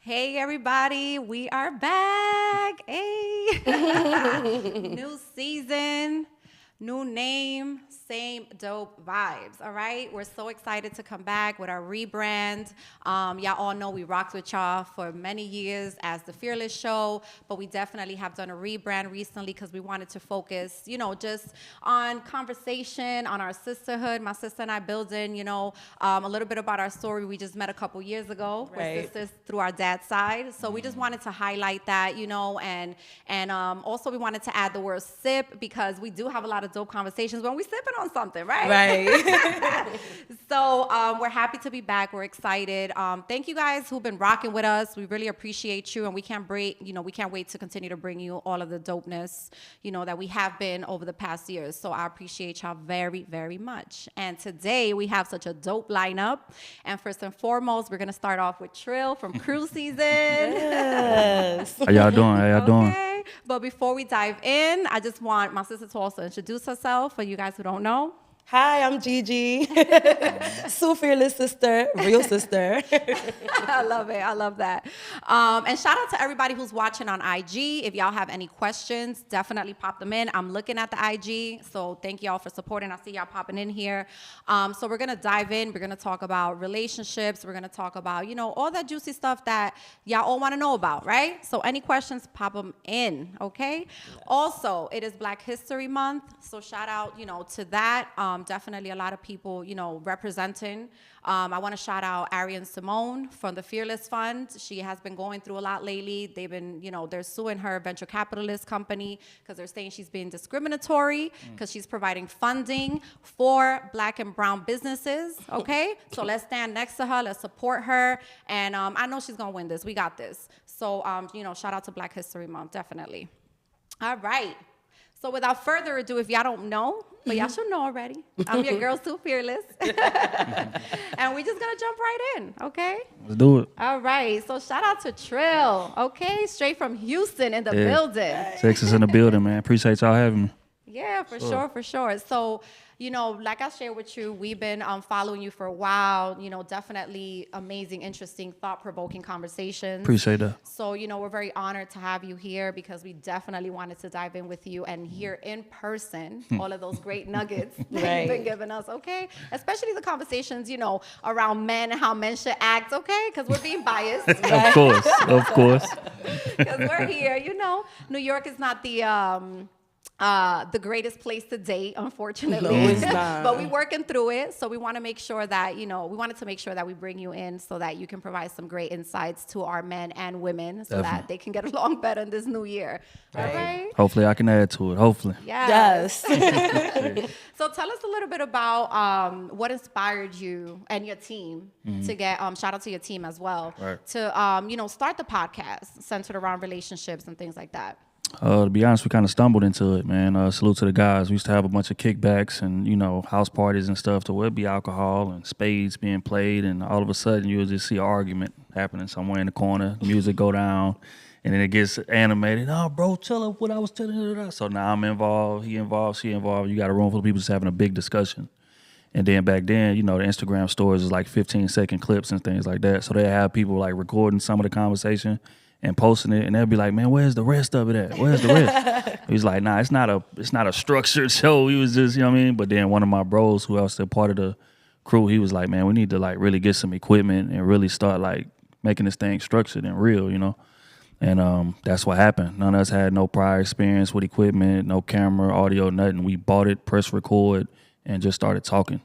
Hey everybody, we are back. Hey. New season, new name, same dope vibes. All right, we're so excited to come back with our rebrand. Y'all all know we rocked with y'all for many years as the Fearless Show, but we definitely have done a rebrand recently because we wanted to focus, just on conversation, on our sisterhood. My sister and I building, a little bit about our story. We just met a couple years ago. Right. We're sisters through our dad's side, so we just wanted to highlight that, and also we wanted to add the word sip because we do have a lot of dope conversations when we sipping on something, right? So we're happy to be back. We're excited. Thank you guys who've been rocking with us. We really appreciate you, and we can't wait to continue to bring you all of the dopeness, that we have been over the past years. So I appreciate y'all very, very much. And today we have such a dope lineup. And first and foremost, we're gonna start off with Trill from Cruise Season. Yes. How y'all doing? Okay. But before we dive in, I just want my sister to also introduce herself for you guys who don't know. Hi, I'm Gigi. Sue Fearless sister, real sister. I love it. I love that. And shout out to everybody who's watching on IG. If y'all have any questions, definitely pop them in. I'm looking at the IG, so thank y'all for supporting. I see y'all popping in here. So we're going to dive in. We're going to talk about relationships. We're going to talk about, all that juicy stuff that y'all all want to know about, right? So any questions, pop them in, okay? Also, it is Black History Month, so shout out, to that. Definitely a lot of people, representing. I want to shout out Arian Simone from the Fearless Fund. She has been going through a lot lately. They've been, they're suing her venture capitalist company because they're saying she's being discriminatory because she's providing funding for Black and brown businesses, okay? So let's stand next to her. Let's support her. And I know she's going to win this. We got this. So, shout out to Black History Month, definitely. All right. So without further ado, if y'all don't know, but y'all should know already, I'm your girl, Sue Fearless. And we're just going to jump right in, okay? Let's do it. All right. So shout out to Trill, okay? Straight from Houston in the building. Texas in the building, man. Appreciate y'all having me. Yeah, for sure. So, like I shared with you, we've been following you for a while, definitely amazing, interesting, thought-provoking conversations. Appreciate that. So, we're very honored to have you here because we definitely wanted to dive in with you and hear in person all of those great nuggets that you've been giving us, okay? Especially the conversations, around men and how men should act, okay? Because we're being biased. Of course. Because we're here, New York is not the greatest place to date, unfortunately. No, it's not. But we're working through it. So we want to make sure that, we wanted to make sure that we bring you in so that you can provide some great insights to our men and women so that they can get along better in this new year. All right? Hopefully I can add to it. Hopefully. Yes. So tell us a little bit about what inspired you and your team to get, shout out to your team as well, to, start the podcast centered around relationships and things like that. To be honest, we kind of stumbled into it, man. Salute to the guys. We used to have a bunch of kickbacks and, house parties and stuff to where it'd be alcohol and spades being played. And all of a sudden, you would just see an argument happening somewhere in the corner. Music go down. And then it gets animated. Oh, bro, tell her what I was telling her. So now I'm involved, he involved, she involved. You got a room full of people just having a big discussion. And then back then, the Instagram stories is like 15-second clips and things like that. So they have people like recording some of the conversation and posting it, and they'll be like, "Man, where's the rest of it at? Where's the rest?" He's like, "Nah, it's not a structured show." He was just, But then one of my bros, who else still part of the crew, he was like, "Man, we need to like really get some equipment and really start like making this thing structured and real, And that's what happened. None of us had no prior experience with equipment, no camera, audio, nothing. We bought it, press record, and just started talking.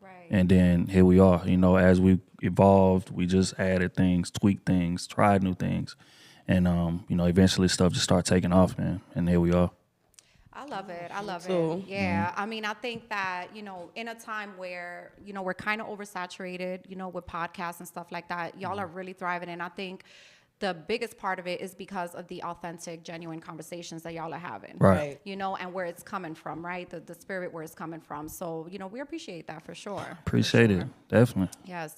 Right. And then here we are. As we evolved, we just added things, tweaked things, tried new things. And, eventually stuff just started taking off, man. And here we are. I love it. Yeah. I mean, I think that, in a time where, we're kind of oversaturated, with podcasts and stuff like that, y'all are really thriving. And I think the biggest part of it is because of the authentic, genuine conversations that y'all are having. Right. And where it's coming from, right? The spirit where it's coming from. So, we appreciate that for sure. Appreciate it. Definitely. Yes.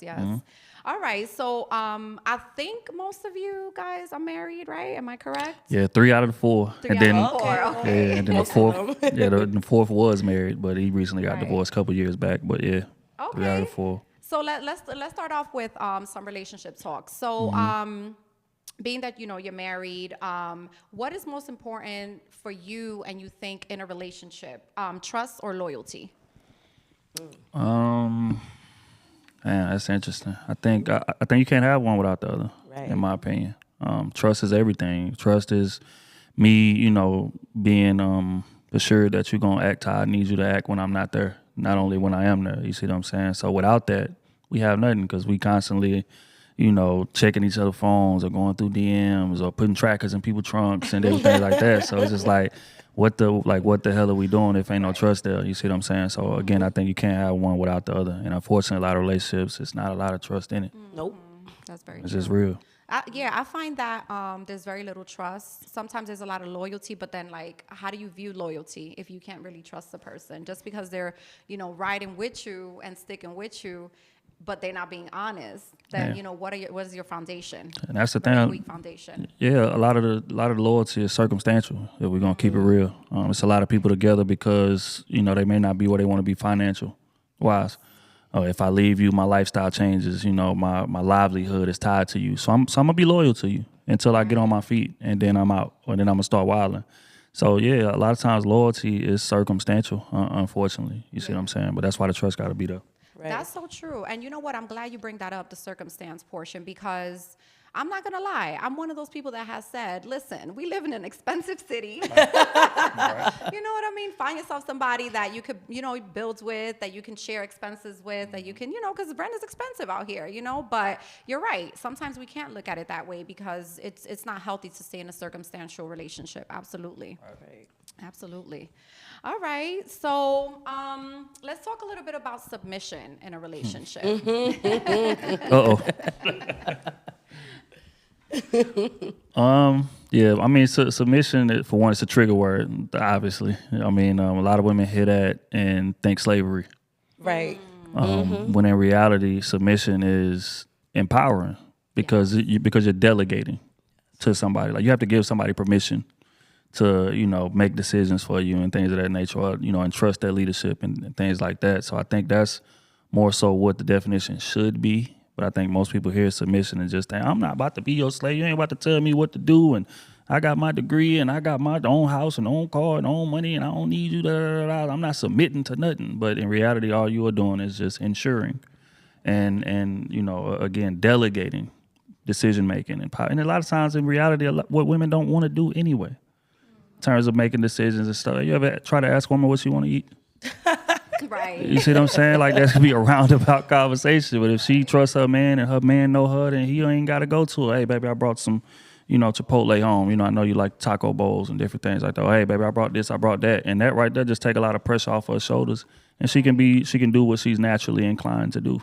All right. So I think most of you guys are married, right? Am I correct? Yeah, 3 out of the 4. Okay. Yeah, and then the fourth was married, but he recently got divorced a couple years back. But yeah, 3 out of 4. So let's start off with some relationship talk. So being that you're married, what is most important for you and you think in a relationship, trust or loyalty? Man, that's interesting. I think you can't have one without the other, Right. in my opinion. Trust is everything. Trust is me, being assured that you're gonna act how I need you to act when I'm not there, not only when I am there. You see what I'm saying? So without that, we have nothing because we constantly, checking each other's phones or going through DMs or putting trackers in people's trunks and everything like that. So it's just like, what the hell are we doing if ain't no trust there? You see what I'm saying? So again, I think you can't have one without the other. And unfortunately, a lot of relationships, it's not a lot of trust in it. Nope. That's very It's true. just real. I find that there's very little trust. Sometimes there's a lot of loyalty, but then how do you view loyalty if you can't really trust the person? Just because they're, riding with you and sticking with you, but they're not being honest, then, Yeah. what is your foundation? And that's the Very thing. weak foundation. Yeah, a lot of the loyalty is circumstantial. If we're gonna keep it real, it's a lot of people together because they may not be where they want to be financial wise. If I leave you, my lifestyle changes. My livelihood is tied to you, so I'm gonna be loyal to you until I get on my feet, and then I'm out, or then I'm gonna start wilding. So yeah, a lot of times loyalty is circumstantial. Unfortunately, you see what I'm saying. But that's why the trust got to be there. Right. That's so true. And you know what? I'm glad you bring that up, the circumstance portion, because I'm not going to lie. I'm one of those people that has said, listen, we live in an expensive city. You know what I mean? Find yourself somebody that you could, build with, that you can share expenses with, that you can, because rent is expensive out here, But you're right. Sometimes we can't look at it that way because it's not healthy to stay in a circumstantial relationship. Absolutely. Right. Absolutely. All right. So let's talk a little bit about submission in a relationship. Uh-oh. Yeah, I mean, submission, for one, it's a trigger word, obviously. I mean, a lot of women hear that and think slavery. Right. When in reality, submission is empowering because you're delegating to somebody. Like, you have to give somebody permission to, make decisions for you and things of that nature, or, and trust their leadership and things like that. So I think that's more so what the definition should be. But I think most people hear submission and just think, I'm not about to be your slave. You ain't about to tell me what to do. And I got my degree and I got my own house and own car and own money and I don't need you. Da, da, da, da. I'm not submitting to nothing. But in reality, all you are doing is just ensuring and again, delegating decision making and power. And a lot of times in reality, what women don't want to do anyway, in terms of making decisions and stuff. You ever try to ask a woman what she want to eat? Right. You see what I'm saying? Like, that could be a roundabout conversation. But if she trusts her man and her man know her, then he ain't got to go to her. Hey, baby, I brought some, Chipotle home. I know you like taco bowls and different things like that. Oh, hey, baby, I brought this, I brought that. And that right there just take a lot of pressure off her shoulders. And she can do what she's naturally inclined to do.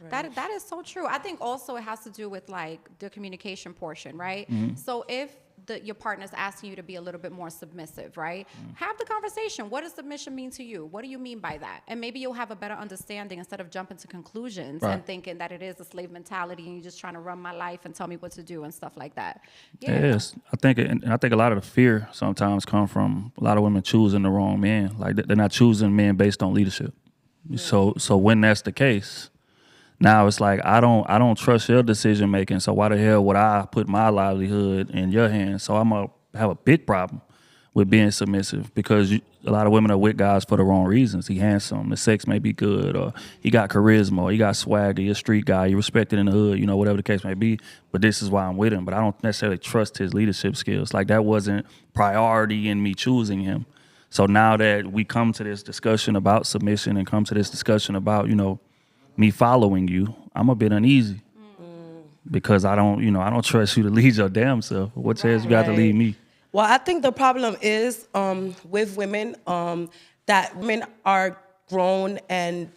That is so true. I think also it has to do with the communication portion, right? So if your partner's asking you to be a little bit more submissive, right? Have the conversation. What does submission mean to you? What do you mean by that? And maybe you'll have a better understanding instead of jumping to conclusions and thinking that it is a slave mentality and you're just trying to run my life and tell me what to do and stuff like that. Yeah. Yes, I think a lot of the fear sometimes come from a lot of women choosing the wrong man. Like, they're not choosing men based on leadership. So when that's the case, now it's like, I don't trust your decision making, so why the hell would I put my livelihood in your hands? So I'm gonna have a big problem with being submissive because a lot of women are with guys for the wrong reasons. He handsome, the sex may be good, or he got charisma, or he got swagger, he a street guy, he respected in the hood, whatever the case may be. But this is why I'm with him. But I don't necessarily trust his leadership skills. Like, that wasn't priority in me choosing him. So now that we come to this discussion about submission and come to this discussion about, me following you, I'm a bit uneasy because I don't trust you to lead your damn self. What says you got to lead me? Well, I think the problem is with women that women are grown and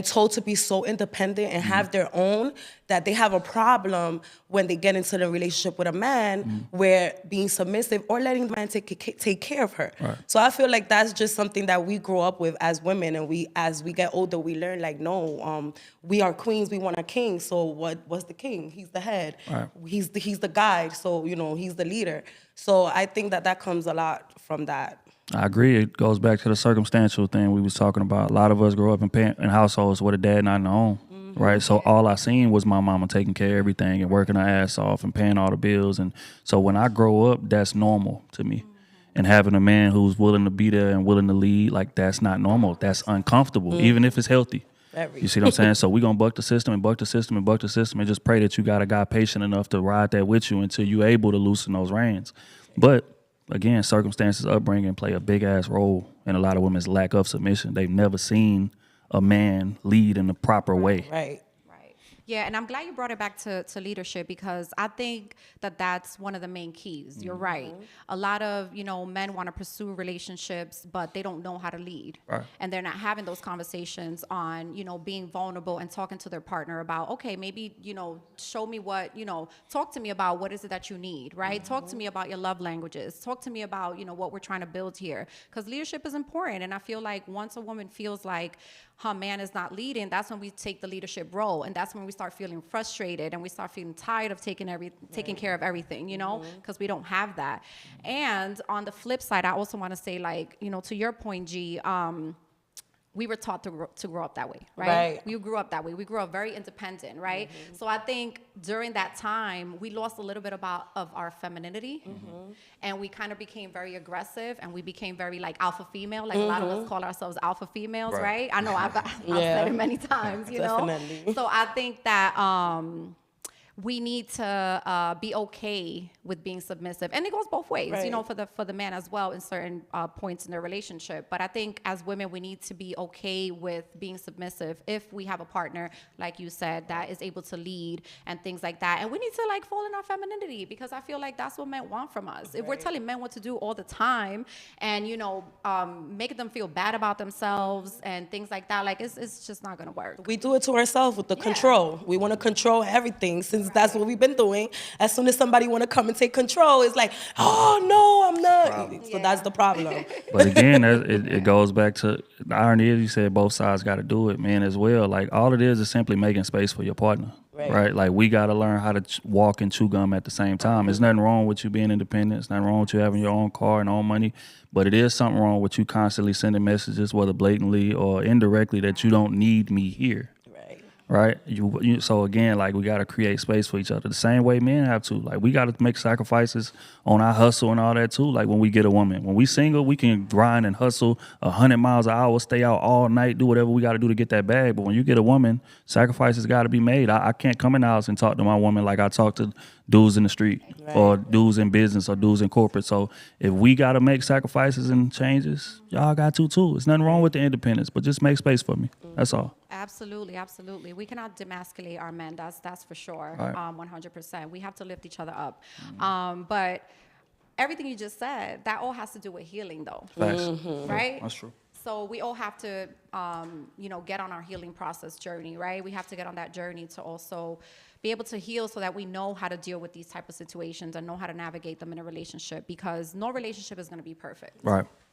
told to be so independent and have their own that they have a problem when they get into the relationship with a man where being submissive or letting the man take care of her. Right. So I feel like that's just something that we grow up with as women, and as we get older, we learn like, no, we are queens, we want a king. So what's the king? He's the head. Right. He's the guide. So he's the leader. So I think that comes a lot from that. I agree. It goes back to the circumstantial thing we was talking about. A lot of us grow up in households where the dad not in the home. right? So all I seen was my mama taking care of everything and working her ass off and paying all the bills. And so when I grow up, that's normal to me. And having a man who's willing to be there and willing to lead, like, that's not normal. That's uncomfortable, even if it's healthy. You see what I'm saying? So we're going to buck the system and buck the system and buck the system and just pray that you got a guy patient enough to ride that with you until you're able to loosen those reins. But again, circumstances, upbringing play a big-ass role in a lot of women's lack of submission. They've never seen a man lead in the proper way. Right. Yeah, and I'm glad you brought it back to leadership, because I think that that's one of the main keys. You're right. A lot of, men want to pursue relationships, but they don't know how to lead. Right. And they're not having those conversations on, being vulnerable and talking to their partner about, okay, maybe, show me what, talk to me about what is it that you need, right? Talk to me about your love languages. Talk to me about, what we're trying to build here. Because leadership is important. And I feel like once a woman feels like her man is not leading, that's when we take the leadership role. And that's when we start feeling frustrated and we start feeling tired of taking care of everything, because we don't have that. And on the flip side, I also want to say, like, to your point, G, we were taught to grow up that way, right? We grew up that way. We grew up very independent, right? So I think during that time, we lost a little bit of our femininity, and we kind of became very aggressive, and we became very, like, alpha female. Like, a lot of us call ourselves alpha females, right? I know I've said it many times, Definitely. So I think that we need to be okay with being submissive, and it goes both ways, for the man as well in certain points in their relationship. But I think as women, we need to be okay with being submissive if we have a partner, like you said, that is able to lead and things like that. And we need to, like, fall in our femininity, because I feel like that's what men want from us. If we're telling men what to do all the time, and making them feel bad about themselves and things like that, like, it's just not gonna work. We do it to ourselves with the control. We want to control everything, since that's what we've been doing. As soon as somebody want to come and take control, it's like, oh no, I'm not. So that's the problem. But again, it goes back to the irony is, you said both sides got to do it, man, as well. Like, all it is simply making space for your partner, right? Like, we got to learn how to walk and chew gum at the same time. There's nothing wrong with you being independent. There's nothing wrong with you having your own car and own money. But it is something wrong with you constantly sending messages, whether blatantly or indirectly, that you don't need me here. Right? So again, like, we got to create space for each other the same way men have to. Like, we got to make sacrifices on our hustle and all that too. Like, when we get a woman, when we single, we can grind and hustle 100 miles an hour, stay out all night, do whatever we got to do to get that bag. But when you get a woman, sacrifices got to be made. I can't come in the house and talk to my woman like I talk to dudes in the street or dudes in business or dudes in corporate. So if we got to make sacrifices and changes, y'all got to too. There's nothing wrong with the independence, but just make space for me. That's all. Absolutely. We cannot demasculate our men. That's for sure. Right. 100%. We have to lift each other up. But everything you just said, that all has to do with healing, though. Right? That's true. So we all have to, get on our healing process journey, right? We have to get on that journey to also be able to heal, so that we know how to deal with these type of situations and know how to navigate them in a relationship, because no relationship is going to be perfect.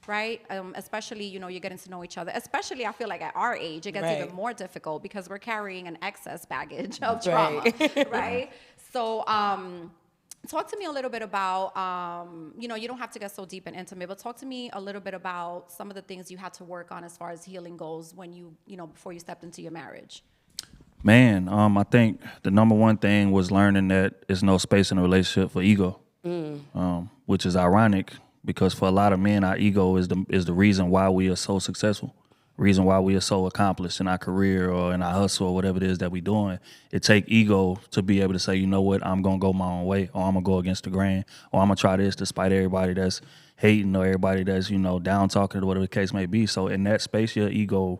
Right? Especially, you're getting to know each other. Especially, I feel like at our age, it gets even more difficult, because we're carrying an excess baggage of trauma, right? So, talk to me a little bit about, you don't have to get so deep and intimate, but talk to me a little bit about some of the things you had to work on as far as healing goes when before you stepped into your marriage. Man, I think the number one thing was learning that there's no space in a relationship for ego, which is ironic, because for a lot of men, our ego is the reason why we are so successful, reason why we are so accomplished in our career or in our hustle or whatever it is that we're doing. It take ego to be able to say, you know what, I'm going to go my own way, or I'm going to go against the grain, or I'm going to try this despite everybody that's hating or everybody that's, down talking or whatever the case may be. So in that space, your ego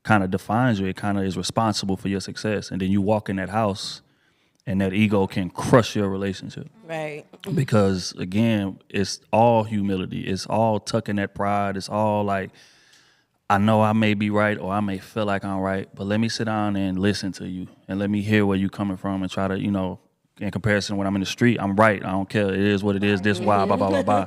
kind of defines you. It kind of is responsible for your success. And then you walk in that house and that ego can crush your relationship. Right. Because again, it's all humility. It's all tucking that pride. It's all like, I know I may be right or I may feel like I'm right, but let me sit down and listen to you and let me hear where you're coming from and try to, in comparison, when I'm in the street, I'm right. I don't care. It is what it is. This why, blah, blah, blah, blah.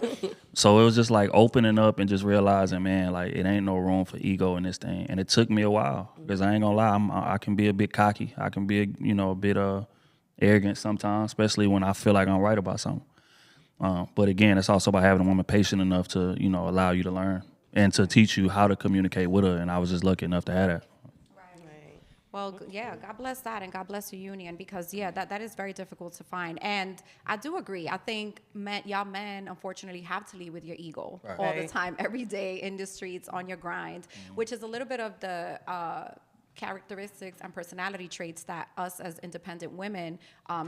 So it was just like opening up and just realizing, man, like, it ain't no room for ego in this thing. And it took me a while, because I ain't gonna lie, I can be a bit cocky. I can be, a bit arrogant sometimes, especially when I feel like I'm right about something. But again, it's also about having a woman patient enough to, allow you to learn and to teach you how to communicate with her. And I was just lucky enough to have that. Well, yeah, God bless that, and God bless your union, because yeah, that is very difficult to find. And I do agree. I think y'all men, unfortunately, have to lead with your ego all the time, every day in the streets, on your grind, which is a little bit of the characteristics and personality traits that us as independent women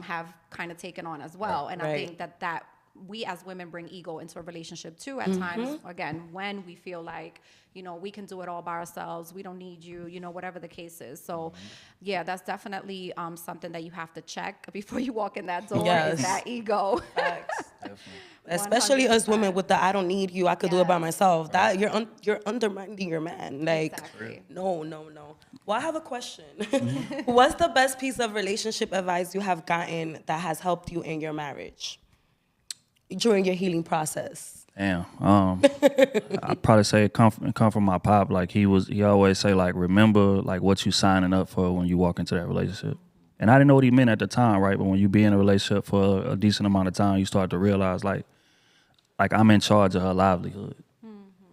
have kind of taken on as well. And I think that we as women bring ego into a relationship too at times, again, when we feel like, you know, we can do it all by ourselves, we don't need you, you know, whatever the case is. So yeah, that's definitely something that you have to check before you walk in that door, is that ego. Especially us women with the I don't need you, I could do it by myself. That you're undermining your man. Like, no. Well, I have a question. What's the best piece of relationship advice you have gotten that has helped you in your marriage during your healing process? Damn. I'd probably say it come from my pop. Like he always say like, remember like what you signing up for when you walk into that relationship. And I didn't know what he meant at the time, right? But when you be in a relationship for a decent amount of time, you start to realize like I'm in charge of her livelihood.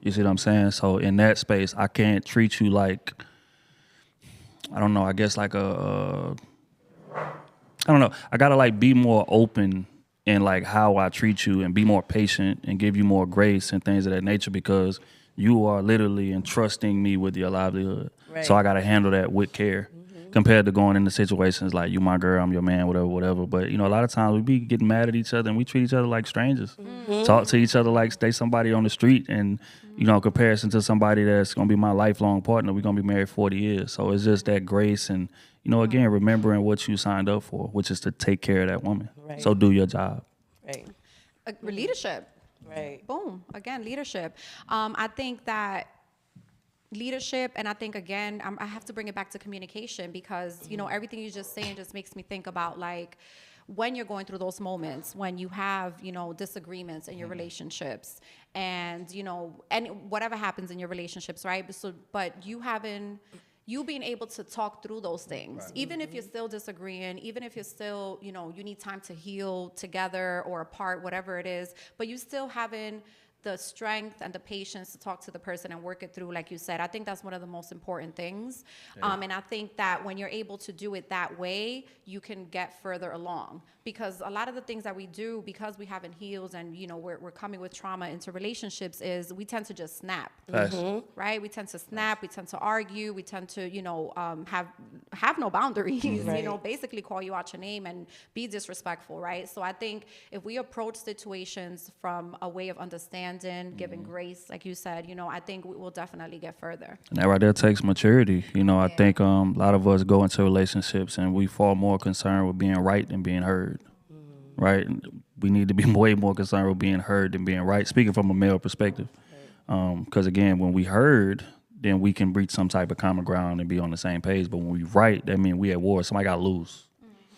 You see what I'm saying? So in that space, I can't treat you like, I don't know, I guess like I don't know. I gotta like be more open in like how I treat you and be more patient and give you more grace and things of that nature, because you are literally entrusting me with your livelihood. So I gotta handle that with care. Compared to going into situations like, you my girl, I'm your man, whatever. But, you know, a lot of times we be getting mad at each other and we treat each other like strangers. Talk to each other like they somebody on the street, and, you know, in comparison to somebody that's going to be my lifelong partner, we're going to be married 40 years. So it's just that grace and, you know, again, remembering what you signed up for, which is to take care of that woman. So do your job. Leadership. Boom. Again, leadership. I think that leadership, and I think again, I have to bring it back to communication, because you know, everything you just saying just makes me think about like when you're going through those moments when you have, you know, disagreements in your relationships, and you know, and whatever happens in your relationships, right? So, but you being able to talk through those things, even if you're still disagreeing, even if you're still, you know, you need time to heal together or apart, whatever it is, but you still having the strength and the patience to talk to the person and work it through, like you said. I think that's one of the most important things. And I think that when you're able to do it that way, you can get further along. Because a lot of the things that we do, because we haven't healed and, you know, we're coming with trauma into relationships, is we tend to just snap, right? We tend to snap, we tend to argue, we tend to, you know, have no boundaries, you know, basically call you out your name and be disrespectful, right? So I think if we approach situations from a way of understanding, giving grace, like you said, you know, I think we will definitely get further. And that right there takes maturity. You know, I think a lot of us go into relationships and we fall more concerned with being right than being heard, right? We need to be way more concerned with being heard than being right, speaking from a male perspective. Because again, when we heard, then we can reach some type of common ground and be on the same page. But when we right, that means we at war. Somebody got to lose.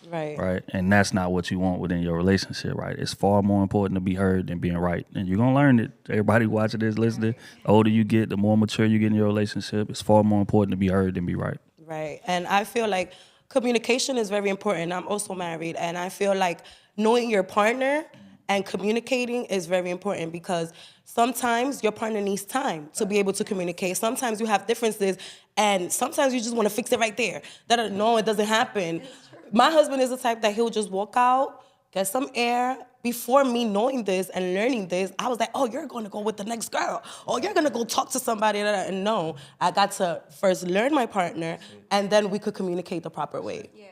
Right. And that's not what you want within your relationship, right? It's far more important to be heard than being right. And you're going to learn it. Everybody watching this, listening, the older you get, the more mature you get in your relationship, it's far more important to be heard than be right. Right. And I feel like communication is very important. I'm also married, and I feel like knowing your partner and communicating is very important, because sometimes your partner needs time to be able to communicate. Sometimes you have differences, and sometimes you just want to fix it right there. No, it doesn't happen. My husband is the type that he'll just walk out, get some air. Before me knowing this and learning this, I was like, oh, you're going to go with the next girl. Oh, you're going to go talk to somebody. And no, I got to first learn my partner, and then we could communicate the proper way. Yeah.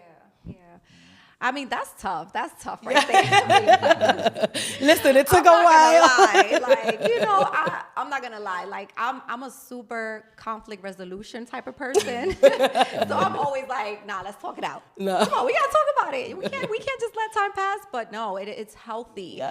I mean, that's tough. That's tough right there. Listen, it took a while. Like, you know, I'm not gonna lie. Like, I'm a super conflict resolution type of person. So I'm always like, nah, let's talk it out. No. Come on, we gotta talk about it. We can't just let time pass. But no, it's healthy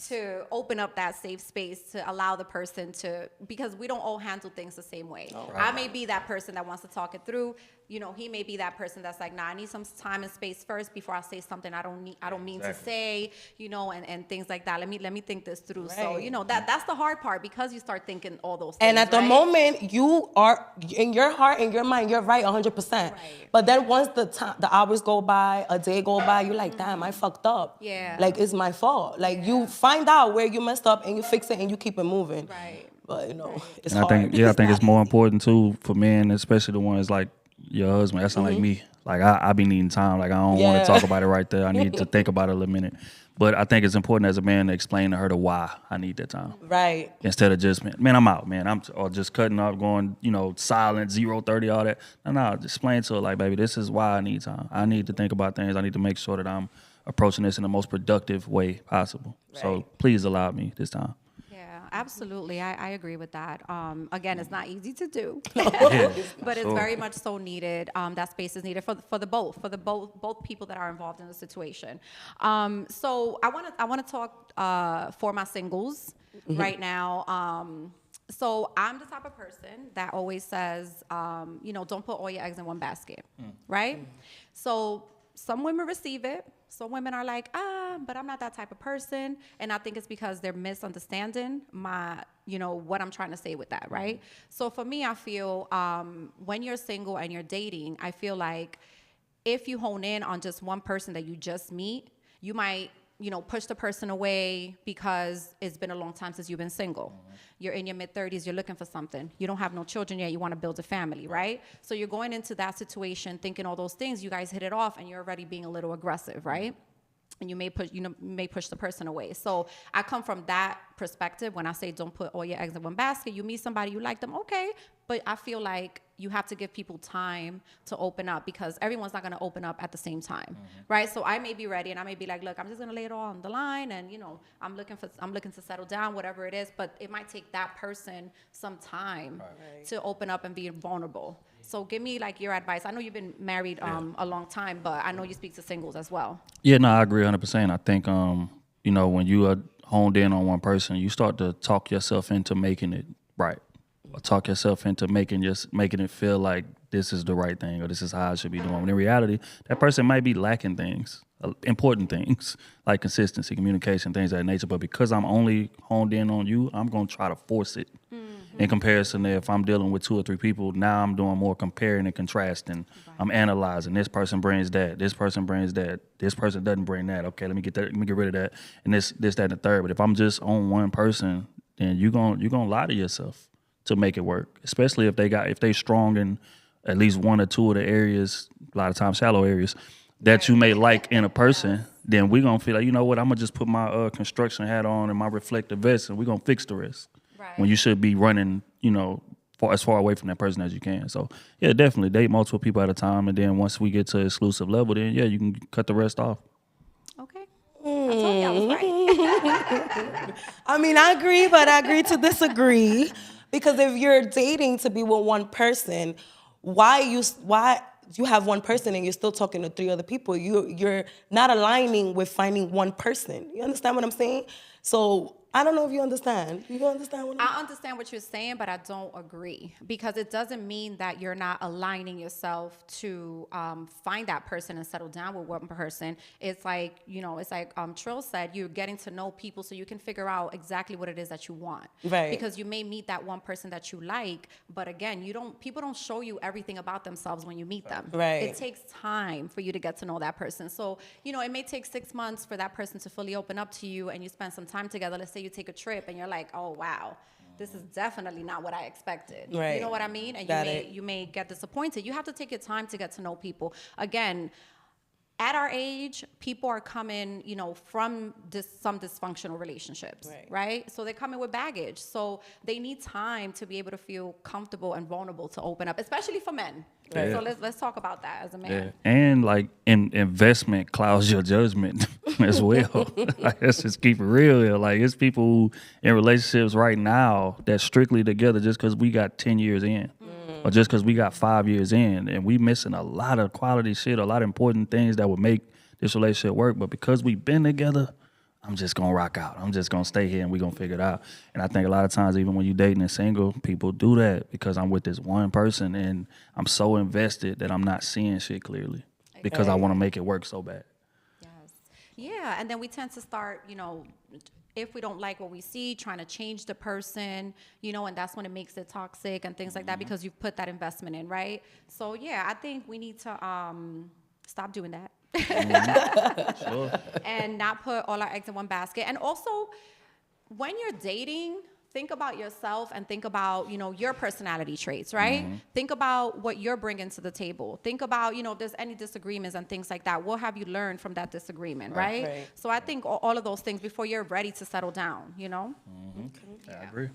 to open up that safe space to allow the person to, because we don't all handle things the same way. Oh, right. I may be that person that wants to talk it through. You know, he may be that person that's like, nah, I need some time and space first before I say something I don't mean to say, you know, and things like that. Let me think this through. Right. So, you know, that's the hard part, because you start thinking all those things. And at the moment, you are in your heart, in your mind, you're right 100%. Right. But then once the hours go by, a day go by, you're like, damn, I fucked up. Yeah. Like, it's my fault. Like, you find out where you messed up and you fix it and you keep it moving. Right. But, you know, it's hard. I think it's more important too for men, especially the ones like, your husband. That sound like me. Like I be needing time. Like I don't want to talk about it right there. I need to think about it a little minute. But I think it's important as a man to explain to her the why I need that time. Right. Instead of just, man, I'm out, man. Or just cutting off, going, silent, 0-30, all that. No, just explain to her, like, baby, this is why I need time. I need to think about things. I need to make sure that I'm approaching this in the most productive way possible. Right. So please allow me this time. Yeah, absolutely. I agree with that. Again, it's not easy to do, Yeah, but it's very much so needed. That space is needed for both people that are involved in the situation. So I want to talk for my singles right now. So I'm the type of person that always says, don't put all your eggs in one basket, right? So some women receive it. Some women are like, but I'm not that type of person. And I think it's because they're misunderstanding what I'm trying to say with that, right? So for me, I feel when you're single and you're dating, I feel like if you hone in on just one person that you just meet, you might push the person away because it's been a long time since you've been single. You're in your mid-30s, you're looking for something. You don't have no children yet, you want to build a family, right? So you're going into that situation thinking all those things, you guys hit it off and you're already being a little aggressive, right? And you may push the person away. So I come from that perspective when I say don't put all your eggs in one basket. You meet somebody, you like them, okay. But I feel like you have to give people time to open up because everyone's not going to open up at the same time, right? So I may be ready and I may be like, look, I'm just going to lay it all on the line and, I'm looking to settle down, whatever it is. But it might take that person some time to open up and be vulnerable. So give me like your advice. I know you've been married a long time, but I know you speak to singles as well. Yeah, no, I agree 100%. I think, when you are honed in on one person, you start to talk yourself into making it right. Or talk yourself into making it feel like this is the right thing or this is how I should be doing. When in reality, that person might be lacking things, important things like consistency, communication, things of that nature. But because I'm only honed in on you, I'm going to try to force it. In comparison to if I'm dealing with 2 or 3 people, now I'm doing more comparing and contrasting. Right. I'm analyzing. This person brings that. This person brings that. This person doesn't bring that. Okay, let me get rid of that. And this, that, and the third. But if I'm just on one person, then you're gonna lie to yourself to make it work. Especially if they strong in at least 1 or 2 of the areas, a lot of times shallow areas, that you may like in a person, then we're gonna feel like, you know what, I'm gonna just put my construction hat on and my reflective vest and we're gonna fix the rest. Right. When you should be running, as far away from that person as you can. So, yeah, definitely date multiple people at a time. And then once we get to exclusive level, then, yeah, you can cut the rest off. Okay. I told you I was right. I mean, I agree, but I agree to disagree. Because if you're dating to be with one person, why you have one person and you're still talking to 3 other people? You're not aligning with finding one person. You understand what I'm saying? So I don't know if you understand. You understand what I understand what you're saying, but I don't agree because it doesn't mean that you're not aligning yourself to find that person and settle down with one person. It's like, Trill said, you're getting to know people so you can figure out exactly what it is that you want. Right. Because you may meet that one person that you like, but again, people don't show you everything about themselves when you meet them. Right. It takes time for you to get to know that person. So, it may take 6 months for that person to fully open up to you and you spend some time together. Let's say you take a trip and you're like, oh, wow, this is definitely not what I expected. Right. You know what I mean? And you may get disappointed. You have to take your time to get to know people. Again, at our age, people are coming, from some dysfunctional relationships, right? So they're coming with baggage. So they need time to be able to feel comfortable and vulnerable to open up, especially for men. Right. So let's talk about that as a man. Yeah. And like investment clouds your judgment as well. Like, let's just keep it real here. Like it's people who in relationships right now that's strictly together just because we got 10 years in. Or just because we got 5 years in and we missing a lot of quality shit, a lot of important things that would make this relationship work. But because we've been together, I'm just going to rock out. I'm just going to stay here and we're going to figure it out. And I think a lot of times, even when you're dating and single, people do that because I'm with this one person and I'm so invested that I'm not seeing shit clearly because I want to make it work so bad. Yes. Yeah. And then we tend to start, if we don't like what we see, trying to change the person, and that's when it makes it toxic and things like that because you've put that investment in, right? So, yeah, I think we need to stop doing that. Sure. And not put all our eggs in one basket. And also, when you're dating, think about yourself and think about, your personality traits, right? Think about what you're bringing to the table. Think about, if there's any disagreements and things like that. What have you learned from that disagreement, right? So I think all of those things before you're ready to settle down, I agree.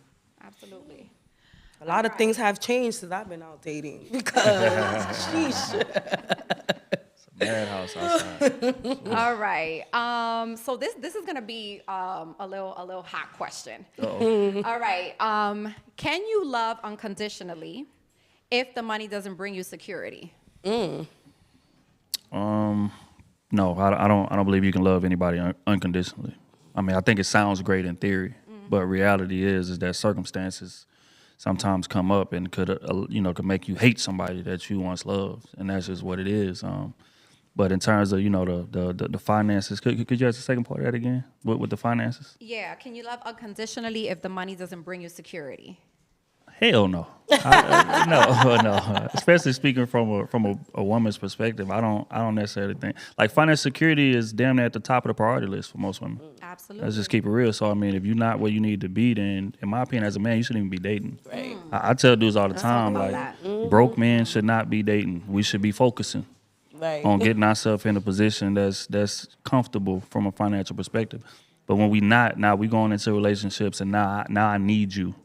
Absolutely. A lot of things have changed since I've been out dating because, sheesh. Madhouse outside. All right. So this is gonna be a little hot question. Uh-oh. All right. Can you love unconditionally if the money doesn't bring you security? No, I don't believe you can love anybody unconditionally. I mean, I think it sounds great in theory, but reality is that circumstances sometimes come up and could make you hate somebody that you once loved, and that's just what it is. But in terms of the finances, could you ask the second part of that again? With the finances? Yeah. Can you love unconditionally if the money doesn't bring you security? Hell no. No. Especially speaking from a woman's perspective, I don't necessarily think like financial security is damn near at the top of the priority list for most women. Absolutely. Let's just keep it real. So I mean, if you're not where you need to be, then in my opinion, as a man, you shouldn't even be dating. Right. I tell dudes all the time, like broke men should not be dating. We should be focusing on getting ourselves in a position that's comfortable from a financial perspective. But when we not, now we going into relationships and now I need you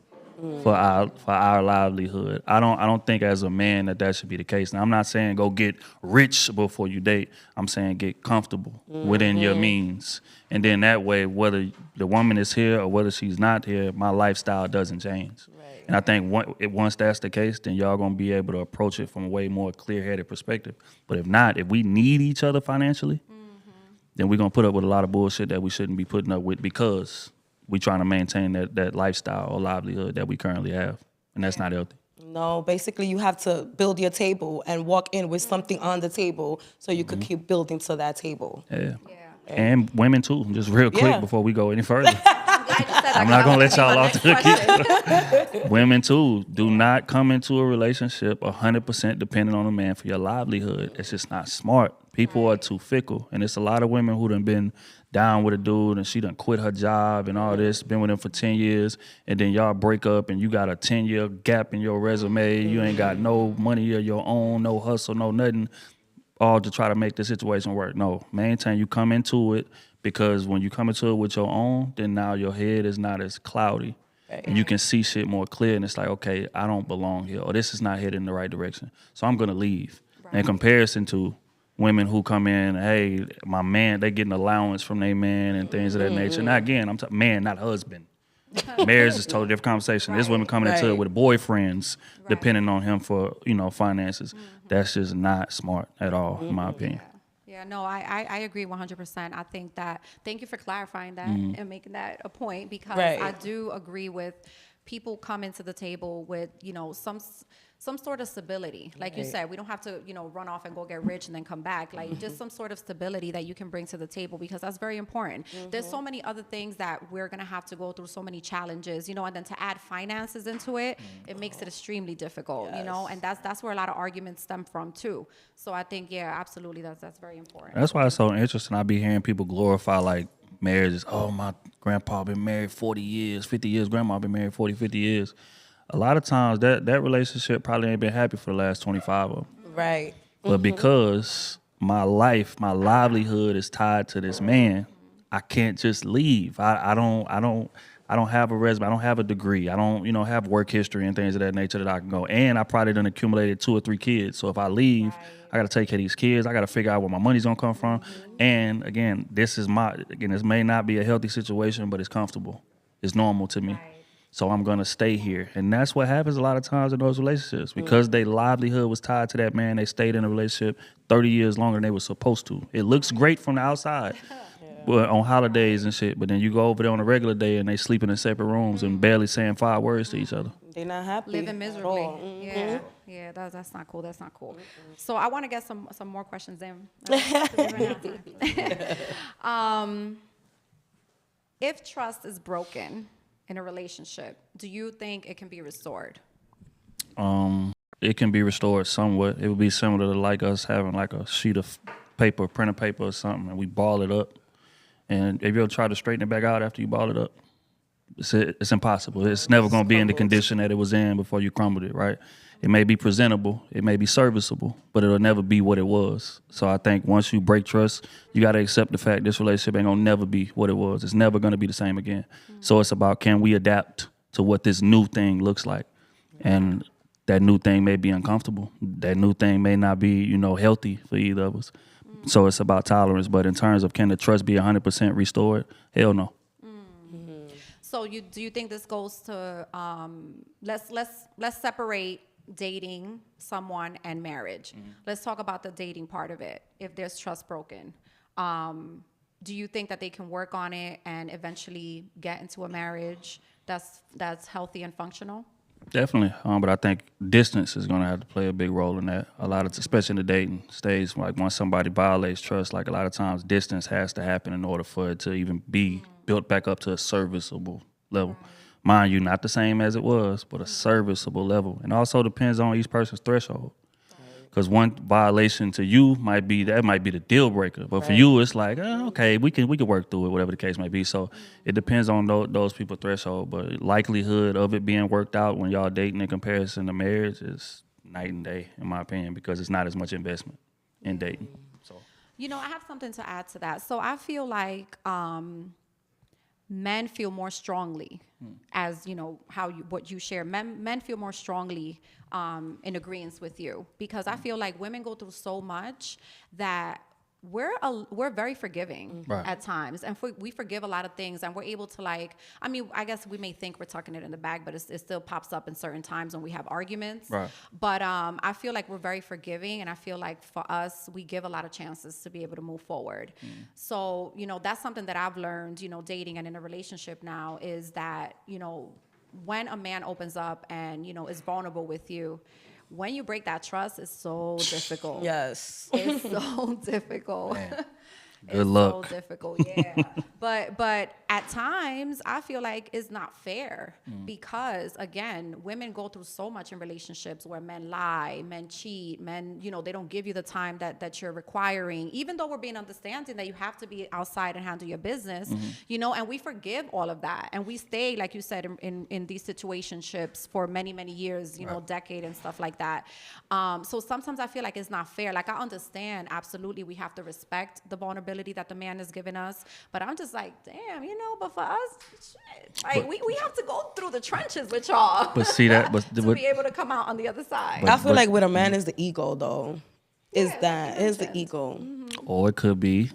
for our livelihood. I don't think as a man that should be the case. Now I'm not saying go get rich before you date. I'm saying get comfortable within your means. And then that way, whether the woman is here or whether she's not here, my lifestyle doesn't change. And I think once that's the case, then y'all gonna be able to approach it from a way more clear-headed perspective. But if not, if we need each other financially, then we're gonna put up with a lot of bullshit that we shouldn't be putting up with because we trying to maintain that lifestyle or livelihood that we currently have, and that's not healthy. No, basically you have to build your table and walk in with something on the table so you could keep building to that table. Yeah. And women too, just real quick before we go any further. I'm not going to let y'all off the hook. Women too, do not come into a relationship 100% dependent on a man for your livelihood. It's just not smart. People are too fickle. And it's a lot of women who done been down with a dude and she done quit her job and all this, been with him for 10 years, and then y'all break up and you got a 10-year gap in your resume. You ain't got no money of your own, no hustle, no nothing, all to try to make the situation work. No, maintain you come into it. Because when you come into it with your own, then now your head is not as cloudy. And you can see shit more clear. And it's like, okay, I don't belong here. Or this is not headed in the right direction. So I'm going to leave. In comparison to women who come in, hey, my man, they get an allowance from their man and things of that nature. Now, again, I'm talking man, not husband. Marriage is a totally different conversation. There's women coming into it with boyfriends depending on him for, finances. That's just not smart at all, in my opinion. Yeah, no, I agree 100%. I think that, thank you for clarifying that and making that a point, because I do agree with people coming to the table with, some sort of stability. Like you said, we don't have to, run off and go get rich and then come back. Like just some sort of stability that you can bring to the table, because that's very important. There's so many other things that we're going to have to go through, so many challenges, and then to add finances into it, it makes it extremely difficult, and that's where a lot of arguments stem from too. So I think, yeah, absolutely, that's very important. That's why it's so interesting. I be hearing people glorify like marriages. Oh, my grandpa been married 40 years, 50 years. Grandma been married 40, 50 years. A lot of times that relationship probably ain't been happy for the last 25 of them. Right. But because my livelihood is tied to this man, I can't just leave. I don't have a resume. I don't have a degree. I don't, have work history and things of that nature that I can go. And I probably done accumulated 2 or 3 kids. So if I leave, I got to take care of these kids. I got to figure out where my money's gonna come from. And again, this may not be a healthy situation, but it's comfortable. It's normal to me. So I'm going to stay here. And that's what happens a lot of times in those relationships. Because their livelihood was tied to that man, they stayed in a relationship 30 years longer than they were supposed to. It looks great from the outside, but on holidays and shit. But then you go over there on a regular day and they sleeping in separate rooms and barely saying 5 words to each other. They're not happy. Living miserably. Yeah, that's not cool. That's not cool. So I want to get some more questions in. If trust is broken in a relationship, do you think it can be restored? It can be restored somewhat. It would be similar to like us having like a sheet of paper, printer paper or something, and we ball it up. And have you ever tried to straighten it back out after you ball it up? It's impossible. It's never going to be in the condition that it was in before you crumbled it, right? It may be presentable, it may be serviceable, but it'll never be what it was. So I think once you break trust, you got to accept the fact this relationship ain't gonna never be what it was. It's never gonna be the same again. So it's about, can we adapt to what this new thing looks like? And that new thing may be uncomfortable. That new thing may not be, healthy for either of us. So it's about tolerance. But in terms of, can the trust be 100% restored? Hell no. So do you think this goes to let's separate dating someone and marriage? Let's talk about the dating part of it. If there's trust broken, do you think that they can work on it and eventually get into a marriage that's healthy and functional? Definitely, but I think distance is going to have to play a big role in that. A lot of, especially in the dating stage, like once somebody violates trust, like a lot of times distance has to happen in order for it to even be built back up to a serviceable level. Mind you, not the same as it was, but a serviceable level. And also depends on each person's threshold. Because one violation to you might be the deal breaker, but for you it's like, okay, we can work through it, whatever the case may be. So it depends on those people's threshold, but likelihood of it being worked out when y'all dating in comparison to marriage is night and day, in my opinion, because it's not as much investment in dating. So I have something to add to that. So I feel like men feel more strongly, as what you share. Men feel more strongly in agreement with you, because I feel like women go through so much that we're very forgiving at times, and we forgive a lot of things, and we're able to I guess we may think we're tucking it in the bag, but it still pops up in certain times when we have arguments. Right. But I feel like we're very forgiving, and I feel like for us, we give a lot of chances to be able to move forward. So that's something that I've learned, dating and in a relationship now, is that when a man opens up and is vulnerable with you, when you break that trust, it's so difficult. Yes. It's so difficult. Good luck. So difficult, yeah. but at times I feel like it's not fair, because again, women go through so much in relationships where men lie, men cheat, men, they don't give you the time that you're requiring, even though we're being understanding that you have to be outside and handle your business, and we forgive all of that, and we stay, like you said, in these situationships for many, many years, decade and stuff like that. So sometimes I feel like it's not fair. Like, I understand, absolutely, we have to respect the vulnerability that the man has given us, but I'm just like, damn, but for us, shit, we have to go through the trenches with y'all. But see that, to be able to come out on the other side. I feel like with a man is the ego, though. Is the ego. Or it could be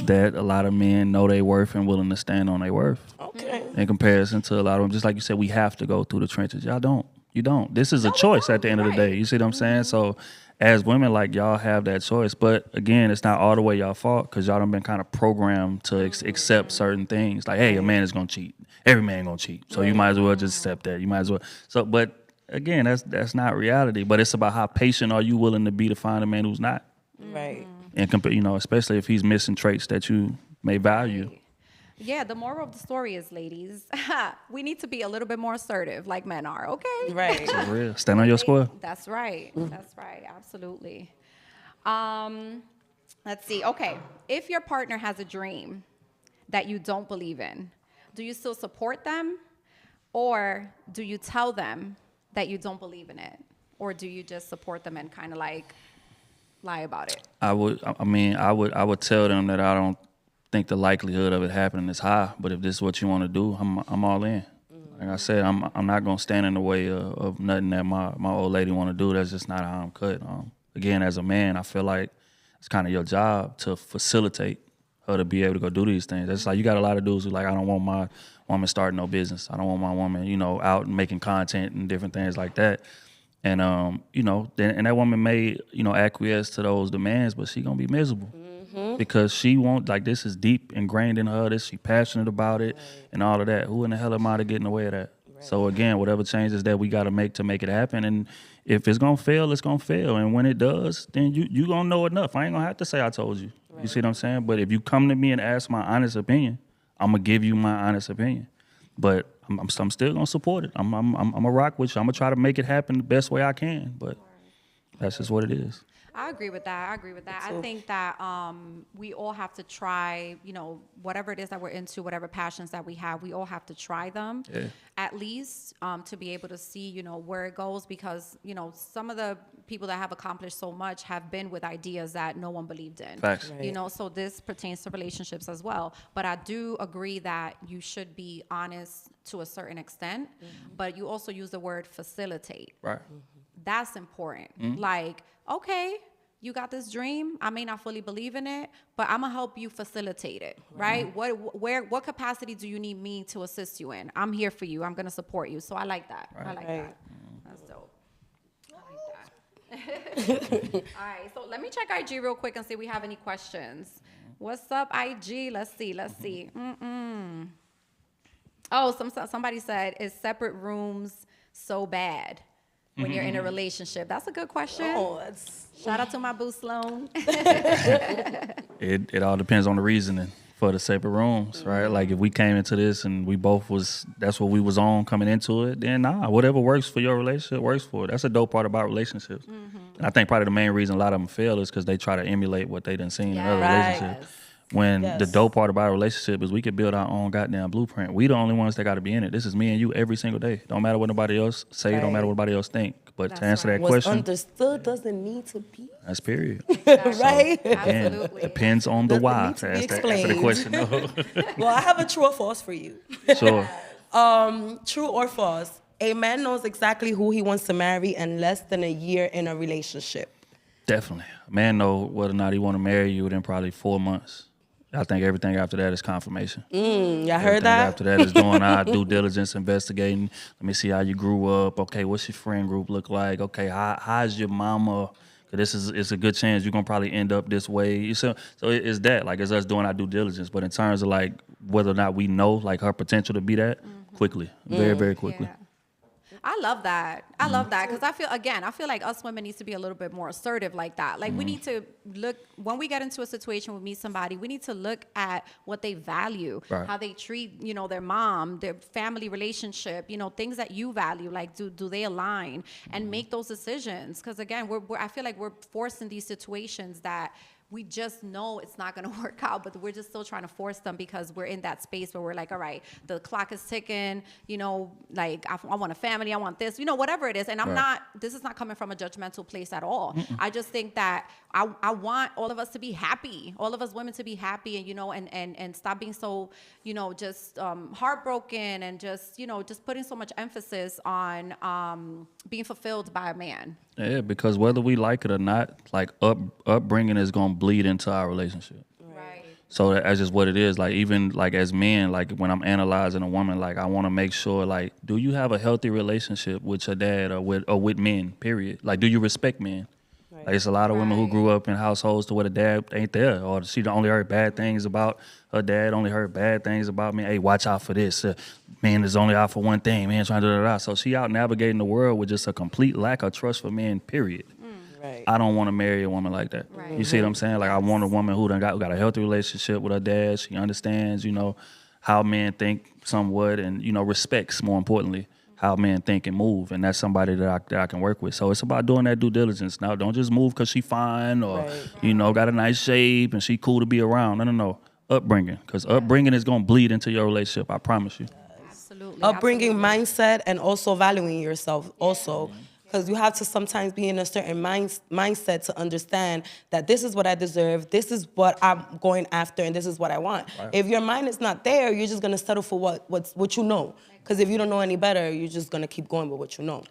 that a lot of men know their worth and willing to stand on their worth. Okay. In comparison to a lot of them, just like you said, we have to go through the trenches. Y'all don't. You don't. This is a choice at the end of the day. You see what I'm saying? So as women, y'all have that choice. But again, it's not all the way y'all fault, because y'all done been kind of programmed to accept certain things. Like, hey, a man is going to cheat. Every man going to cheat. So you might as well just accept that. You might as well. So, but again, that's not reality. But it's about how patient are you willing to be to find a man who's not. Right. And especially if he's missing traits that you may value. Yeah, the moral of the story is, ladies, we need to be a little bit more assertive like men are, okay? Right. For real. Stand on your square. That's right. That's right. Absolutely. Let's see. Okay. If your partner has a dream that you don't believe in, do you still support them? Or do you tell them that you don't believe in it? Or do you just support them and kind of lie about it? I would tell them that I don't think the likelihood of it happening is high, but if this is what you want to do, I'm all in. Like I said, I'm not gonna stand in the way of nothing that my old lady want to do. That's just not how I'm cut. Again, as a man, I feel like it's kind of your job to facilitate her to be able to go do these things. That's like, you got a lot of dudes who I don't want my woman starting no business. I don't want my woman, out and making content and different things like that. And and that woman may, acquiesce to those demands, but she gonna be miserable. Because she won't, this is deep ingrained in her, she passionate about it, and all of that. Who in the hell am I to get in the way of that? Right. So again, whatever changes that we got to make it happen, and if it's gonna fail, it's gonna fail, and when it does, then you gonna know enough. I ain't gonna have to say I told you. Right. You see what I'm saying? But if you come to me and ask my honest opinion, I'm gonna give you my honest opinion. But I'm still gonna support it. I'm gonna rock with you. I'm gonna try to make it happen the best way I can. But that's just what it is. I agree with that. I think that we all have to try, whatever it is that we're into, whatever passions that we have, we all have to try them at least to be able to see, where it goes, because, some of the people that have accomplished so much have been with ideas that no one believed in. Facts. Right. So this pertains to relationships as well. But I do agree that you should be honest to a certain extent, but you also use the word facilitate. Right. That's important. Like, okay, you got this dream. I may not fully believe in it, but I'm gonna help you facilitate it, right? What capacity do you need me to assist you in? I'm here for you. I'm gonna support you. So I like that. I like that. That's dope. I like that. All right, so let me check IG real quick and see if we have any questions. What's up, IG? Let's see. Oh, somebody said, is separate rooms so bad when you're in a relationship? That's a good question. Oh, that's... Shout out to my boo Sloan. It all depends on the reasoning for the separate rooms, right? Like if we came into this and we both that's what we was on coming into it, then whatever works for your relationship works for it. That's a dope part about relationships. And I think probably the main reason a lot of them fail is because they try to emulate what they done seen in other relationships. When the dope part about a relationship is we can build our own goddamn blueprint. We the only ones that got to be in it. This is me and you every single day. Don't matter what nobody else say. Don't matter what nobody else think. But to answer that What's question, understood doesn't need to be. that's period. Right? Again, Absolutely. depends on the Doesn't why. need to To be answer the question. No. Well, I have a true or false for you. Sure. True or false? A man knows exactly who he wants to marry in less than a year in a relationship. Definitely. A man know whether or not he want to marry you within probably 4 months. I think everything after that is confirmation. Y'all heard that? After that is doing our due diligence, investigating. Let me see how you grew up. Okay, what's your friend group look like? Okay, how's your mama? Because it's a good chance you're gonna probably end up this way. So it's that, like, it's us doing our due diligence. But in terms of like whether or not we know like her potential to be that, quickly, very, very quickly. Yeah. I love that. I love that because I feel like us women needs to be a little bit more assertive like that. Like we need to look, when we get into a situation, we meet somebody, we need to look at what they value, how they treat, their mom, their family relationship, things that you value. Like do they align, and make those decisions? Because again, I feel like we're forced in these situations that we just know it's not going to work out, but we're just still trying to force them because we're in that space where we're like, all right, the clock is ticking, like I want a family, I want this, whatever it is. And this is not coming from a judgmental place at all. I just think that I want all of us to be happy, all of us women to be happy, and stop being so, just heartbroken and just putting so much emphasis on being fulfilled by a man. Yeah, because whether we like it or not, like upbringing is gonna bleed into our relationship. Right. So that's just what it is. Like even like as men, like when I'm analyzing a woman, like I want to make sure, like, do you have a healthy relationship with your dad or with men? Period. Like, do you respect men? Like it's a lot of women who grew up in households to where the dad ain't there, or she only heard bad things about her dad, only heard bad things about me. Hey, watch out for this. Man is only out for one thing. Man trying to da. So she out navigating the world with just a complete lack of trust for men. Period. Right. I don't want to marry a woman like that. Right. You see what I'm saying? Like I want a woman who got a healthy relationship with her dad. She understands, how men think somewhat, and respects, more importantly, how men think and move, and that's somebody that I can work with. So it's about doing that due diligence. Now, don't just move because she fine or got a nice shape and she cool to be around. No. Upbringing, because upbringing is gonna bleed into your relationship. I promise you. Absolutely. Upbringing, mindset, and also valuing yourself also. Because you have to sometimes be in a certain mindset to understand that this is what I deserve, this is what I'm going after, and this is what I want. Right. If your mind is not there, you're just going to settle for what you know. Because if you don't know any better, you're just going to keep going with what you know.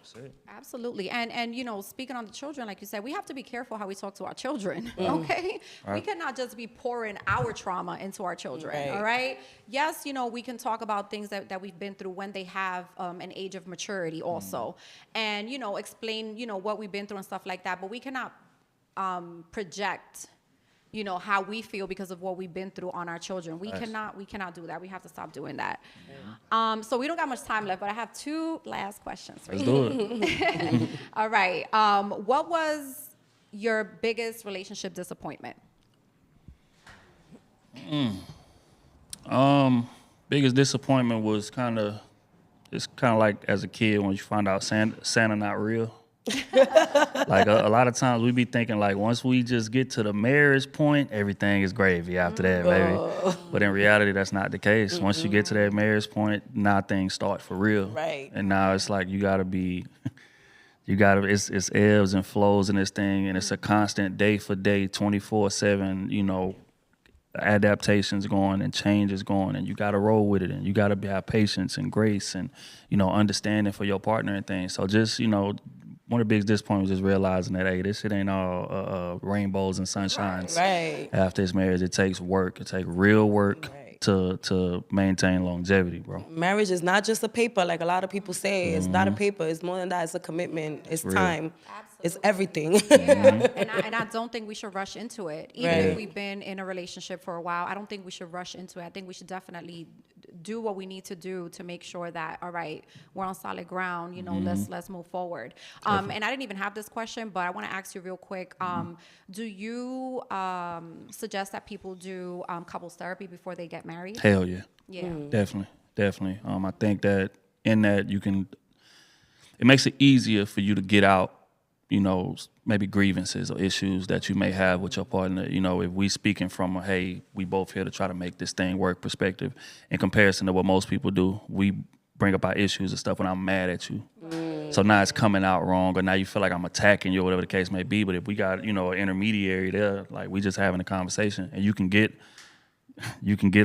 Absolutely. And speaking on the children, like you said, we have to be careful how we talk to our children, okay? Right. We cannot just be pouring our trauma into our children, all right? Yes, we can talk about things that we've been through when they have an age of maturity also. And, explain, what we've been through and stuff like that. But we cannot project how we feel because of what we've been through on our children. We cannot do that. We have to stop doing that. So we don't got much time left, but I have 2 last questions for you. Let's do it. All right. What was your biggest relationship disappointment? Biggest disappointment was it's kind of like as a kid when you find out Santa not real. Like a lot of times we be thinking like once we just get to the marriage point, everything is gravy after that, baby. But in reality, that's not the case. Once you get to that marriage point, now things start for real. Right. And now it's like you gotta be, it's ebbs and flows in this thing, and it's a constant day for day, 24/7, you know, adaptations going and changes going, and you got to roll with it, and you got to have patience and grace and, you know, understanding for your partner and things. So just, you know, one of the biggest disappointments is just realizing that, hey, this shit ain't all rainbows and sunshines. Right. After this marriage, it takes work. It takes real work to maintain longevity, bro. Marriage is not just a paper, like a lot of people say. It's not a paper. It's more than that. It's a commitment. It's time. It's everything. Yeah, and I don't think we should rush into it. Even if Right. we've been in a relationship for a while, I don't think we should rush into it. I think we should definitely do what we need to do to make sure that, all right, we're on solid ground. You know, let's move forward. And I didn't even have this question, but I want to ask you real quick. Do you suggest that people do couples therapy before they get married? Hell yeah. Yeah. Definitely. I think that in that you can, it makes it easier for you to get out, you know, maybe grievances or issues that you may have with your partner. You know, if we speaking from a, hey, we both here to try to make this thing work perspective, in comparison to what most people do, we bring up our issues and stuff when I'm mad at you. So now it's coming out wrong, or now you feel like I'm attacking you or whatever the case may be. But if we got, you know, an intermediary there, like we just having a conversation, and you can get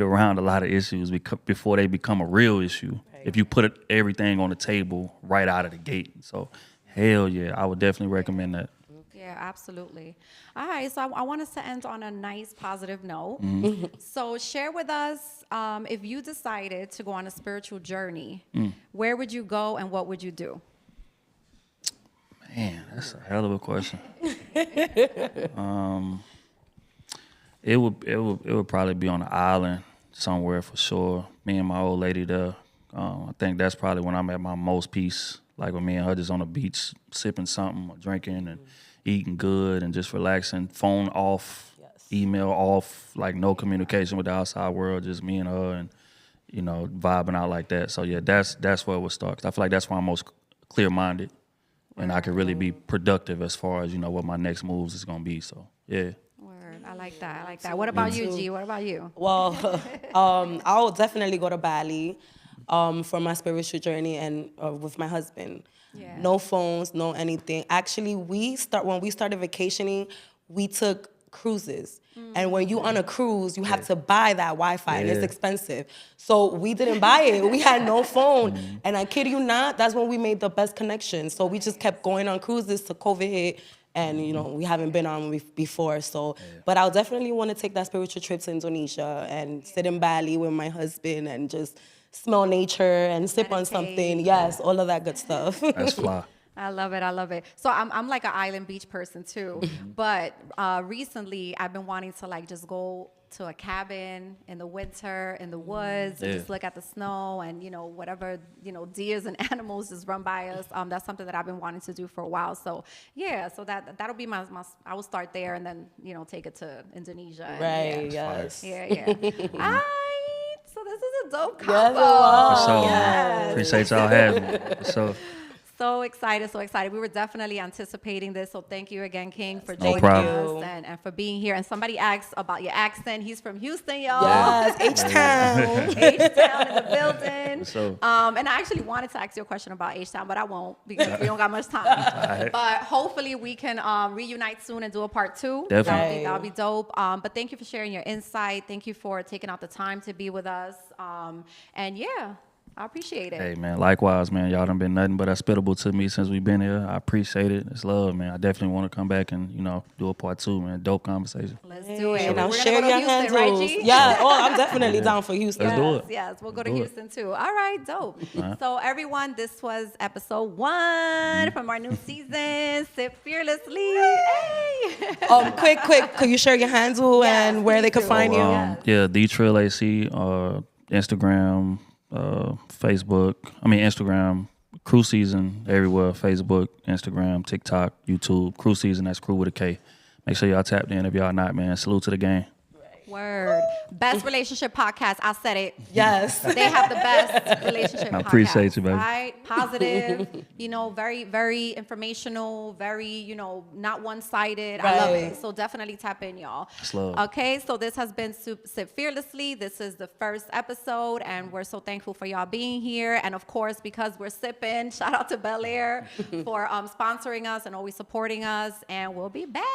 around a lot of issues before they become a real issue. Right. If you put everything on the table right out of the gate. So hell yeah, I would definitely recommend that. Yeah, absolutely. All right, so I want us to end on a nice positive note. So share with us, if you decided to go on a spiritual journey, where would you go and what would you do? Man, that's a hell of a question. It would probably be on an island somewhere for sure. Me and my old lady there. I think that's probably when I'm at my most peace. Like when me and her just on the beach sipping something or drinking and eating good and just relaxing. Phone off, email off, like no communication with the outside world, just me and her, and, you know, vibing out like that. So yeah, that's where it would start. 'Cause I feel like that's why I'm most clear-minded, and I can really be productive as far as, you know, what my next moves is gonna be. So yeah. I like that. What about you, G? What about you? Well, I'll definitely go to Bali for my spiritual journey and with my husband. Yeah. No phones, no anything. Actually, when we started vacationing, we took cruises. And when you on a cruise, you have to buy that Wi-Fi, and it's expensive. So we didn't buy it. We had no phone. And I kid you not, that's when we made the best connection. So we just kept going on cruises till COVID hit. And, you know, we haven't been on before. So, but I'll definitely want to take that spiritual trip to Indonesia and sit in Bali with my husband and just smell nature and sip on something. Yes, all of that good stuff. That's fly. I love it. So I'm like an island beach person too. But recently I've been wanting to like just go to a cabin in the winter in the woods and just look at the snow and, you know, whatever, you know, deers and animals just run by us. That's something that I've been wanting to do for a while. So yeah, so that'll be my I will start there and then, you know, take it to Indonesia. Right, yes. Yeah. All right. So this is a dope combo. Yes, it was. For sure. Yes. Appreciate y'all having me. So So excited. We were definitely anticipating this. So thank you again, King, for No joining problem. us and for being here. And somebody asked about your accent. He's from Houston, y'all. Yes, H-Town. H-Town in the building. So- And I actually wanted to ask you a question about H-Town, but I won't because we don't got much time. But hopefully we can reunite soon and do a part 2. Definitely. That'll be dope. But thank you for sharing your insight. Thank you for taking out the time to be with us. And yeah. I appreciate it. Hey, man, likewise, man. Y'all done been nothing but hospitable to me since we've been here. I appreciate it. It's love, man. I definitely want to come back and, you know, do a part 2, man. Dope conversation. Let's do it. And I'll We're gonna share go to your Houston, right, handles. G? Yeah, I'm definitely down for Houston. Let's do it. Yes, we'll go to Do it. Houston too. All right, dope. So everyone, this was episode 1 from our new season, Sip Fearlessly. Hey! Quick, could you share your handle and where they could do. find you? Yeah, the Trill AC, Instagram, Instagram, Crew Season everywhere, Facebook, Instagram, TikTok, YouTube, Crew Season, that's Crew with a K. Make sure y'all tapped in if y'all not, man. Salute to the game. Word. Best relationship podcast. I said it. Yes. They have the best relationship podcast. I appreciate you, baby. Right? Positive, very, very informational, very, not one-sided. I love it. Right. So definitely tap in, y'all. It's love. Okay, so this has been Sip Fearlessly. This is the first episode, and we're so thankful for y'all being here. And of course, because we're sipping, shout out to Bel Air for sponsoring us and always supporting us. And we'll be back.